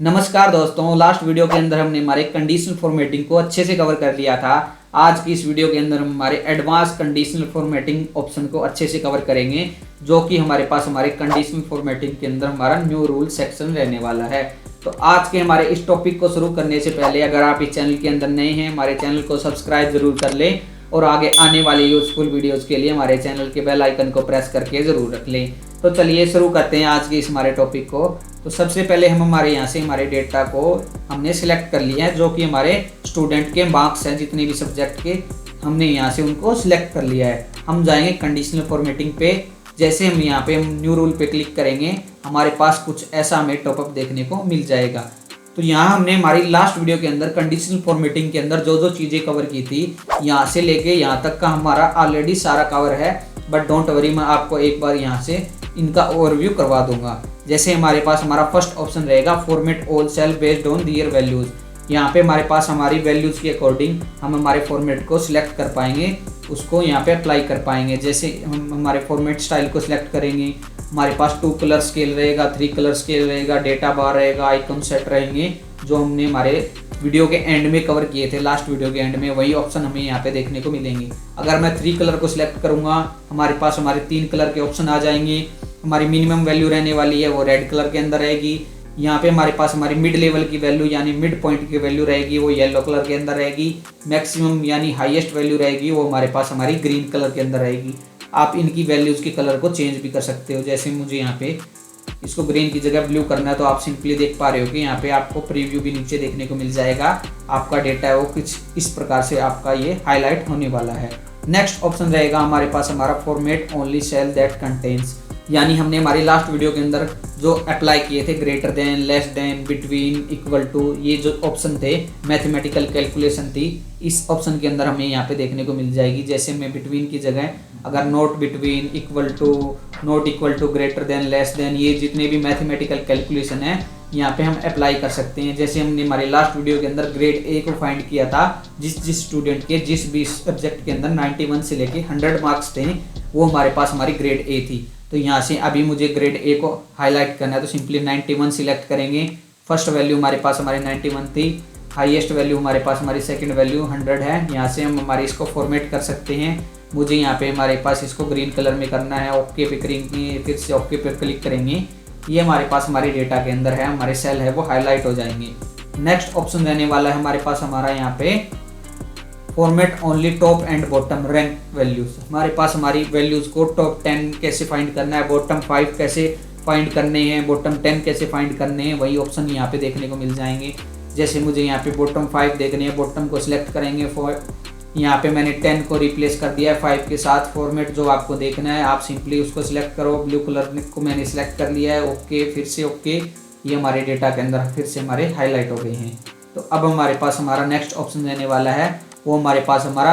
नमस्कार दोस्तों, last video के अंदर हमने हमारे कंडीशनल फॉर्मेटिंग को अच्छे से कवर कर लिया था। आज की इस वीडियो के अंदर हम हमारे एडवांस कंडीशनल फॉर्मेटिंग ऑप्शन को अच्छे से कवर करेंगे, जो कि हमारे पास हमारे कंडीशनल फॉर्मेटिंग के अंदर हमारा न्यू रूल सेक्शन रहने वाला है। तो आज के हमारे इस टॉपिक को शुरू करने से पहले अगर आप इस चैनल के अंदर नए हैं, हमारे चैनल को सब्सक्राइब जरूर कर लें और आगे आने वाले यूजफुल वीडियोज़ के लिए हमारे चैनल के बेल आइकन को प्रेस करके ज़रूर रख लें। तो चलिए शुरू करते हैं आज के इस हमारे टॉपिक को। तो सबसे पहले हम हमारे यहाँ से हमारे डेटा को हमने सिलेक्ट कर लिया है, जो कि हमारे स्टूडेंट के मार्क्स हैं, जितने भी सब्जेक्ट के हमने यहाँ से उनको सिलेक्ट कर लिया है। हम जाएंगे कंडीशनल फॉर्मेटिंग पे। जैसे हम यहाँ पे न्यू रूल पे क्लिक करेंगे, हमारे पास कुछ ऐसा हमें टॉपअप देखने को मिल जाएगा। तो यहाँ हमने हमारी लास्ट वीडियो के अंदर कंडीशनल फॉर्मेटिंग के अंदर जो जो चीज़ें कवर की थी, यहाँ से लेके यहाँ तक का हमारा ऑलरेडी सारा कवर है। बट डोंट वरी, मैं आपको एक बार यहाँ से इनका ओवरव्यू करवा दूंगा। जैसे हमारे पास हमारा फर्स्ट ऑप्शन रहेगा format all cell based on their values. यहाँ पे हमारे पास हमारी वैल्यूज़ के अकॉर्डिंग हम हमारे फॉर्मेट को सिलेक्ट कर पाएंगे, उसको यहाँ पे अप्लाई कर पाएंगे। जैसे हम हमारे फॉर्मेट स्टाइल को सिलेक्ट करेंगे, हमारे पास 2 कलर स्केल रहेगा, 3 कलर स्केल रहेगा, डेटा बार रहेगा, आइकन सेट रहेंगे, जो हमने हमारे वीडियो के एंड में कवर किए थे। लास्ट वीडियो के एंड में वही ऑप्शन हमें यहाँ पे देखने को मिलेंगे। अगर मैं 3 कलर को सिलेक्ट करूँगा, हमारे पास हमारे 3 कलर के ऑप्शन आ जाएंगे। हमारी मिनिमम वैल्यू रहने वाली है वो रेड कलर के अंदर रहेगी। यहाँ पे हमारे पास हमारी मिड लेवल की वैल्यू यानी मिड पॉइंट की वैल्यू रहेगी, वो येलो कलर के अंदर रहेगी। मैक्सिमम यानी हाईएस्ट वैल्यू रहेगी, वो हमारे पास हमारी ग्रीन कलर के अंदर रहेगी। आप इनकी वैल्यूज़ के कलर को चेंज भी कर सकते हो। जैसे मुझे यहाँ पे इसको ग्रीन की जगह ब्लू करना है, तो आप सिंपली देख पा रहे हो कि यहाँ पे आपको प्रीव्यू भी नीचे देखने को मिल जाएगा। आपका डेटा है वो कुछ इस प्रकार से आपका ये हाईलाइट होने वाला है। नेक्स्ट ऑप्शन रहेगा हमारे पास हमारा format only cell that contains, यानी हमने हमारी लास्ट वीडियो के अंदर जो अप्लाई किए थे greater than, less than, between, equal to, ये जो ऑप्शन थे मैथमेटिकल कैलकुलेशन थी, इस ऑप्शन के अंदर हमें यहाँ पे देखने को मिल जाएगी। जैसे मैं बिटवीन की जगह अगर not between, equal to, not equal to, greater than, less than, ये जितने भी मैथमेटिकल कैलकुलेशन है यहाँ पे हम अप्लाई कर सकते हैं। जैसे हमने हमारे लास्ट वीडियो के अंदर ग्रेड ए को फाइंड किया था, जिस स्टूडेंट के जिस भी सब्जेक्ट के अंदर 91 से लेके 100 मार्क्स थे, वो हमारे पास हमारी ग्रेड ए थी। तो यहाँ से अभी मुझे ग्रेड ए को हाईलाइट करना है, तो सिंपली 91 सिलेक्ट करेंगे। फर्स्ट वैल्यू हमारे पास हमारी 91 थी, हाईएस्ट वैल्यू हमारे पास हमारी सेकंड वैल्यू 100 है। यहाँ से हम हमारे इसको फॉर्मेट कर सकते हैं। मुझे यहाँ पे हमारे पास इसको ग्रीन कलर में करना है, ओके पे करेंगे, फिर से ओके पे क्लिक करेंगे। ये हमारे पास हमारे डेटा के अंदर है, हमारे सेल है वो हाईलाइट हो जाएंगे। नेक्स्ट ऑप्शन रहने वाला है हमारे पास हमारा यहाँ पे format only top and bottom rank values. हमारे पास हमारी वैल्यूज को टॉप 10 कैसे फाइंड करना है, बॉटम 5 कैसे फाइंड करने हैं, बॉटम 10 कैसे फाइंड करने हैं, वही ऑप्शन यहाँ पे देखने को मिल जाएंगे। जैसे मुझे यहाँ पे बॉटम 5 देखने हैं, बॉटम को सिलेक्ट करेंगे। यहाँ पे मैंने 10 को रिप्लेस कर दिया है 5 के साथ। फॉर्मेट जो आपको देखना है आप सिंपली उसको सिलेक्ट करो। ब्लू कलर को मैंने सिलेक्ट कर लिया है, ओके, फिर से ओके। ये हमारे डेटा के अंदर फिर से हमारे हाईलाइट हो गए हैं। तो अब हमारे पास हमारा नेक्स्ट ऑप्शन रहने वाला है, वो हमारे पास हमारा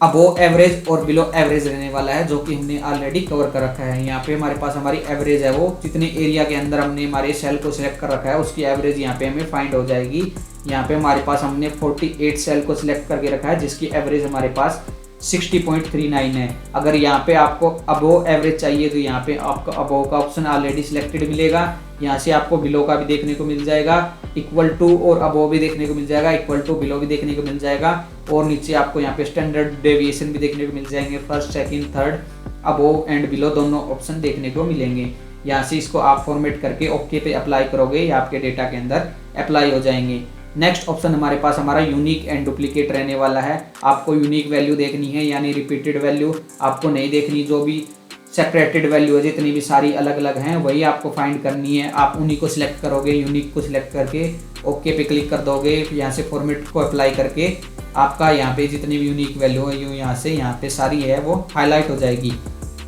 अबोव एवरेज और बिलो एवरेज रहने वाला है, जो कि हमने ऑलरेडी कवर कर रखा है। यहाँ पे हमारे पास हमारी एवरेज है, वो जितने एरिया के अंदर हमने हमारे सेल को सिलेक्ट कर रखा है उसकी एवरेज यहाँ पे हमें फाइंड हो जाएगी। यहाँ पे हमारे पास हमने 48 सेल को सिलेक्ट करके रखा है, जिसकी एवरेज हमारे पास 60.39 है। अगर यहाँ पे आपको अबोव एवरेज चाहिए तो यहाँ पे आपको अबोव का ऑप्शन ऑलरेडी सिलेक्टेड मिलेगा। यहाँ से आपको बिलो का भी देखने को मिल जाएगा, इक्वल टू और अबोव भी देखने को मिल जाएगा, इक्वल टू बिलो भी देखने को मिल जाएगा। और नीचे आपको यहाँ पे स्टैंडर्ड डेविएशन भी देखने को मिल जाएंगे। First, second, third, above and below दोनों ऑप्शन देखने को मिलेंगे। यहाँ से इसको आप फॉर्मेट करके ओके पे अप्लाई करोगे, ये आपके डेटा के अंदर अप्लाई हो जाएंगे। नेक्स्ट ऑप्शन हमारे पास हमारा यूनिक एंड डुप्लीकेट रहने वाला है। आपको यूनिक वैल्यू देखनी है, यानी रिपीटेड वैल्यू आपको नहीं देखनी। जो भी सेपरेटेड वैल्यू है, जितनी भी सारी अलग अलग हैं, वही आपको फाइंड करनी है। आप उन्हीं को सिलेक्ट करोगे, यूनिक को सिलेक्ट करके ओके पे क्लिक कर दोगे। यहाँ से फॉर्मेट को अप्लाई करके आपका यहाँ पे जितनी भी यूनिक वैल्यू है यूँ यहाँ से यहाँ पे सारी है वो हाईलाइट हो जाएगी।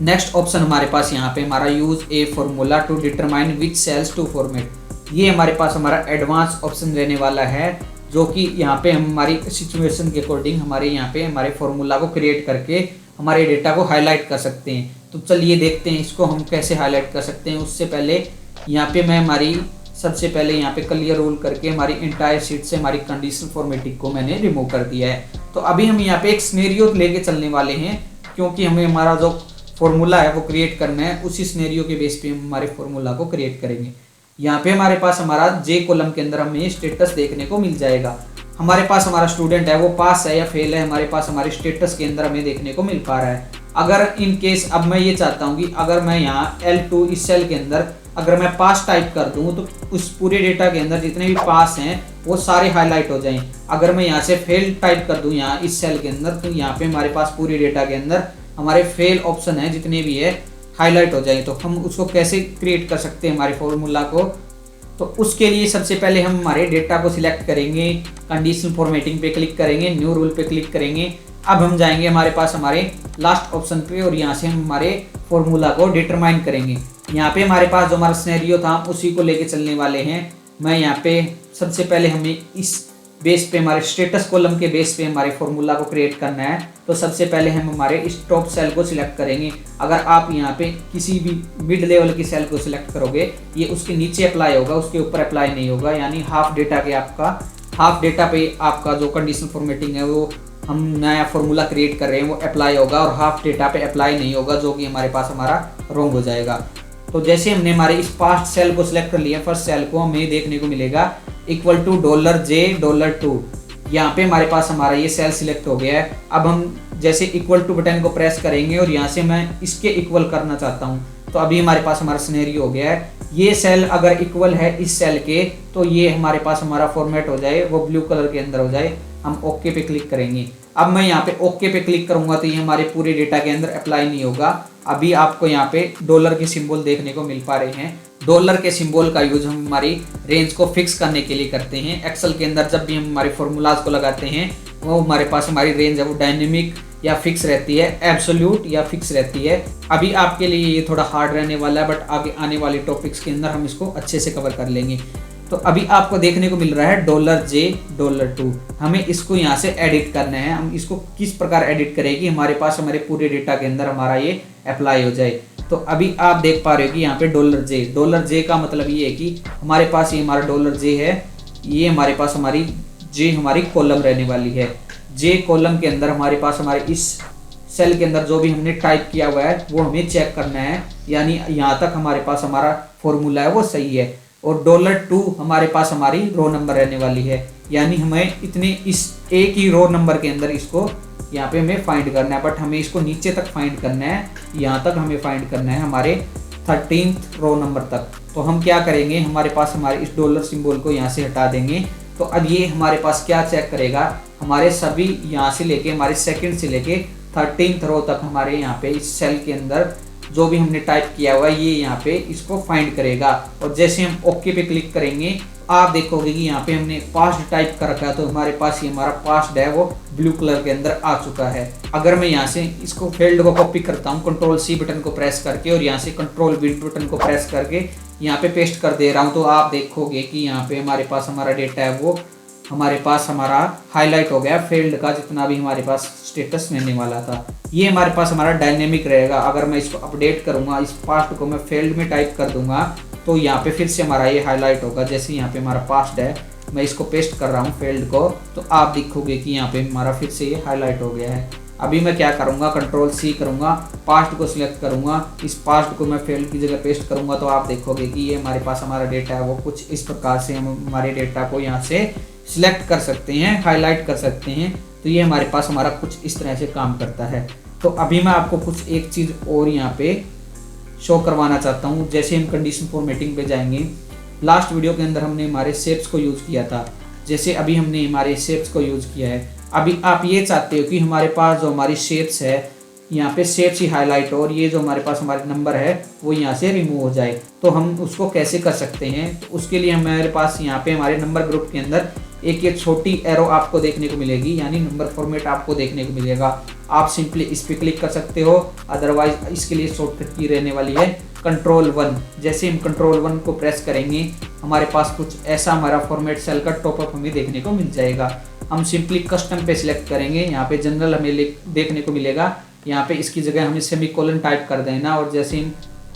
नेक्स्ट ऑप्शन हमारे पास यहाँ पे हमारा use a formula to determine which cells to format. ये हमारे पास हमारा एडवांस ऑप्शन रहने वाला है, जो कि यहाँ पे हम हमारी सिचुएशन के अकॉर्डिंग हमारे यहाँ पे हमारे फॉर्मूला को क्रिएट करके हमारे डेटा को हाईलाइट कर सकते हैं। तो चलिए देखते हैं इसको हम कैसे हाईलाइट कर सकते हैं। उससे पहले यहाँ पे मैं हमारी सबसे पहले यहाँ पे क्लियर रूल करके हमारी इंटायर शीट से हमारी कंडीशनल फॉर्मेटिंग को मैंने रिमूव कर दिया है। तो अभी हम यहाँ पे एक सिनेरियो लेके चलने वाले हैं, क्योंकि हमें हमारा जो फॉर्मूला है वो क्रिएट करना है, उसी सिनेरियो के बेस पे हम हमारे फॉर्मूला को क्रिएट करेंगे। यहाँ पे हमारे पास हमारा जे कॉलम के अंदर हमें स्टेटस देखने को मिल जाएगा। हमारे पास हमारा स्टूडेंट है वो पास है या फेल है, हमारे पास हमारे स्टेटस के अंदर हमें देखने को मिल पा रहा है। अगर इन केस अब मैं ये चाहता हूँ कि अगर मैं यहाँ L2 इस सेल के अंदर अगर मैं पास टाइप कर दूँ तो उस पूरे डेटा के अंदर जितने भी पास हैं वो सारे हाईलाइट हो जाएं। अगर मैं यहाँ से फेल टाइप कर दूँ यहाँ इस सेल के अंदर तो यहाँ पे हमारे पास पूरे डेटा के अंदर हमारे फेल ऑप्शन है जितने भी है हाईलाइट हो जाए। तो हम उसको कैसे क्रिएट कर सकते हैं हमारे फॉर्मूला को, तो उसके लिए सबसे पहले हम हमारे डेटा को सिलेक्ट करेंगे, कंडीशनल फॉर्मेटिंग पे क्लिक करेंगे, न्यू रूल पे क्लिक करेंगे। अब हम जाएंगे हमारे पास हमारे लास्ट ऑप्शन पे और यहाँ से हम हमारे फॉर्मूला को डिटरमाइन करेंगे। यहाँ पे हमारे पास जो हमारा सिनेरियो था हम उसी को लेके चलने वाले हैं। मैं यहाँ पे सबसे पहले हमें इस बेस पे हमारे स्टेटस कॉलम के बेस पे हमारे फॉर्मूला को क्रिएट करना है। तो सबसे पहले हम हमारे इस टॉप सेल को सिलेक्ट करेंगे। अगर आप यहाँ पे किसी भी मिड लेवल की सेल को सिलेक्ट करोगे ये उसके नीचे अप्लाई होगा, उसके ऊपर अप्लाई नहीं होगा। यानी हाफ डेटा पे आपका जो कंडीशनल फॉर्मेटिंग है वो हम नया फॉर्मूला क्रिएट कर रहे हैं वो अप्लाई होगा और हाफ डेटा पे अप्लाई नहीं होगा, जो कि हमारे पास हमारा रॉन्ग हो जाएगा। तो जैसे हमने हमारे इस पास्ट सेल को सिलेक्ट कर लिया, फर्स्ट सेल को हमें देखने को मिलेगा इक्वल टू $J$2। यहाँ पे हमारे पास हमारा ये सेल सिलेक्ट हो गया है। अब हम जैसे इक्वल टू बटन को प्रेस करेंगे और यहाँ से मैं इसके इक्वल करना चाहता हूँ तो अभी हमारे पास हमारा सिनेरियो हो गया है। ये सेल अगर इक्वल है इस सेल के तो ये हमारे पास हमारा फॉर्मेट हो जाए, वो ब्लू कलर के अंदर हो जाए। हम ओके पे क्लिक करेंगे। अब मैं यहाँ पे ओके पे क्लिक करूंगा तो ये हमारे पूरे डेटा के अंदर अप्लाई नहीं होगा। अभी आपको यहाँ पे डॉलर के सिंबल देखने को मिल पा रहे हैं। डॉलर के सिंबल का यूज हम हमारी रेंज को फिक्स करने के लिए करते हैं। एक्सेल के अंदर जब भी हम हमारे फॉर्मूलाज को लगाते हैं वो हमारे पास हमारी रेंज है वो डायनेमिक या फिक्स रहती है, एब्सोल्यूट या फिक्स रहती है। अभी आपके लिए ये थोड़ा हार्ड रहने वाला है बट आगे आने वाले टॉपिक्स के अंदर हम इसको अच्छे से कवर कर लेंगे। तो अभी आपको देखने को मिल रहा है $J$2। हमें इसको यहाँ से एडिट करना है। हम इसको किस प्रकार एडिट करें कि हमारे पास हमारे पूरे डेटा के अंदर हमारा ये अप्लाई हो जाए। तो अभी आप देख पा रहे हो कि यहाँ पे $J का मतलब ये है कि हमारे पास ये हमारा $J है, ये हमारे पास हमारी J हमारी कॉलम रहने वाली है। J कॉलम के अंदर हमारे पास हमारे इस सेल के अंदर जो भी हमने टाइप किया हुआ है वो हमें चेक करना है, यानी यहाँ तक हमारे पास हमारा फॉर्मूला है वो सही है। और $2 हमारे पास हमारी रो नंबर रहने वाली है, यानी हमें इतने इस एक ही रो नंबर के अंदर इसको यहाँ पे हमें फाइंड करना है, बट हमें इसको नीचे तक फाइंड करना है, यहाँ तक हमें फाइंड करना है हमारे 13th रो नंबर तक। तो हम क्या करेंगे, हमारे पास हमारे इस डॉलर सिंबल को यहाँ से हटा देंगे। तो अब ये हमारे पास क्या चेक करेगा, हमारे सभी यहाँ से लेके हमारे सेकंड से लेके 13th रो तक हमारे यहाँ पे इस सेल के अंदर जो भी हमने टाइप किया हुआ है ये यहाँ पे इसको फाइंड करेगा। और जैसे हम ओके पे क्लिक करेंगे आप देखोगे कि यहाँ पे हमने पास्ट टाइप कर रखा है, तो हमारे पास ये हमारा पास्ट है वो ब्लू कलर के अंदर आ चुका है। अगर मैं यहाँ से इसको फील्ड को कॉपी करता हूँ Ctrl+C बटन को प्रेस करके और यहाँ से Ctrl+V बटन को प्रेस करके यहाँ पे पेस्ट कर दे रहा हूँ, तो आप देखोगे कि यहाँ पे हमारे पास हमारा डेटा है वो हमारे पास हमारा हाईलाइट हो गया फील्ड का जितना भी हमारे पास स्टेटस रहने वाला था। ये हमारे पास हमारा डायनेमिक रहेगा। अगर मैं इसको अपडेट करूँगा, इस पास्ट को मैं फील्ड में टाइप कर दूंगा तो यहाँ पे फिर से हमारा ये हाईलाइट होगा। जैसे यहाँ पे हमारा पास्ट है, मैं इसको पेस्ट कर रहा हूँ फील्ड को, तो आप देखोगे कि यहाँ पे हमारा फिर से ये हाईलाइट हो गया है। अभी मैं क्या करूँगा, Ctrl+C करूँगा, पास्ट को सिलेक्ट करूँगा, इस पास्ट को मैं फील्ड की जगह पेस्ट करूँगा, तो आप देखोगे कि ये हमारे पास हमारा डेटा है वो कुछ इस प्रकार से हम हमारे डेटा को यहाँ से सिलेक्ट कर सकते हैं, हाईलाइट कर सकते हैं। तो ये हमारे पास हमारा कुछ इस तरह से काम करता है। तो अभी मैं आपको कुछ एक चीज़ और यहाँ पे शो करवाना चाहता हूँ। जैसे हम कंडीशन फॉर्मेटिंग पे जाएंगे, लास्ट वीडियो के अंदर हमने हमारे शेप्स को यूज़ किया था, जैसे अभी हमने हमारे शेप्स को यूज़ किया है। अभी आप ये चाहते हो कि हमारे पास जो हमारी शेप्स है यहाँ पे शेप्स ही हाईलाइट हो और ये जो हमारे पास हमारे नंबर है वो यहाँ से रिमूव हो जाए। तो हम उसको कैसे कर सकते हैं, तो उसके लिए हमारे पास यहाँ पे हमारे नंबर ग्रुप के अंदर एक ये छोटी एरो आपको देखने को मिलेगी, यानी नंबर फॉर्मेट आपको देखने को मिलेगा। आप सिंपली इस पर क्लिक कर सकते हो, अदरवाइज इसके लिए शॉर्टकट की रहने वाली है Ctrl+1। जैसे हम Ctrl+1 को प्रेस करेंगे हमारे पास कुछ ऐसा हमारा फॉर्मेट सेल का टॉपअप हमें देखने को मिल जाएगा। हम सिंपली कस्टम पे सिलेक्ट करेंगे, यहाँ पे जनरल हमें देखने को मिलेगा। यहाँ पे इसकी जगह हमें सेमीकोलन टाइप कर देना और जैसे हम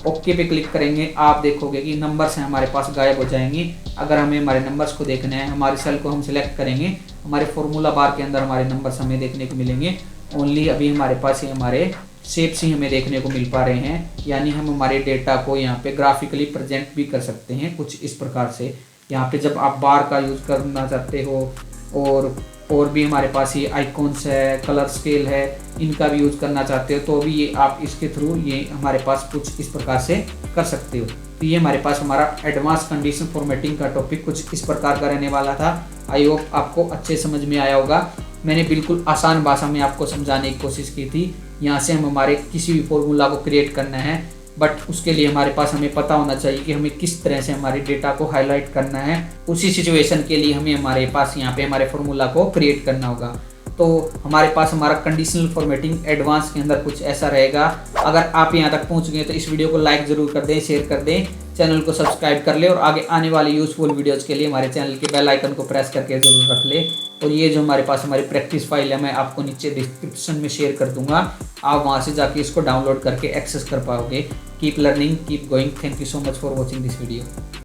ओके पे क्लिक करेंगे आप देखोगे कि नंबर्स हैं हमारे पास गायब हो जाएंगे। अगर हमें हमारे नंबर्स को देखना है, हमारे सेल को हम सिलेक्ट करेंगे, हमारे फॉर्मूला बार के अंदर हमारे नंबर्स हमें देखने को मिलेंगे। ओनली अभी हमारे पास ये हमारे शेप्स ही हमें देखने को मिल पा रहे हैं, यानी हम हमारे डेटा को यहाँ पे ग्राफिकली प्रेजेंट भी कर सकते हैं कुछ इस प्रकार से। यहाँ पे जब आप बार का यूज़ करना चाहते हो और भी हमारे पास ये आइकॉन्स है, कलर स्केल है, इनका भी यूज़ करना चाहते हो तो भी ये आप इसके थ्रू ये हमारे पास कुछ इस प्रकार से कर सकते हो। तो ये हमारे पास हमारा एडवांस कंडीशन फॉर्मेटिंग का टॉपिक कुछ इस प्रकार का रहने वाला था। आई होप आपको अच्छे समझ में आया होगा। मैंने बिल्कुल आसान भाषा में आपको समझाने की कोशिश की थी। यहाँ से हम हमारे किसी भी फॉर्मूला को क्रिएट करना है, बट उसके लिए हमारे पास हमें पता होना चाहिए कि हमें किस तरह से हमारे डेटा को हाईलाइट करना है। उसी सिचुएशन के लिए हमें हमारे पास यहाँ पे हमारे फॉर्मूला को क्रिएट करना होगा। तो हमारे पास हमारा कंडीशनल फॉर्मेटिंग एडवांस के अंदर कुछ ऐसा रहेगा। अगर आप यहाँ तक पहुँच गए तो इस वीडियो को लाइक ज़रूर कर दें, शेयर कर दें, चैनल को सब्सक्राइब कर ले और आगे आने वाले यूज़फुल वीडियोज़ के लिए हमारे चैनल के बेल आइकन को प्रेस करके ज़रूर रख ले। और ये जो हमारे पास हमारी प्रैक्टिस फाइल है मैं आपको नीचे डिस्क्रिप्शन में शेयर कर दूंगा, आप वहाँ से जाके इसको डाउनलोड करके एक्सेस कर पाओगे। Keep learning, keep going. Thank you so much for watching this video.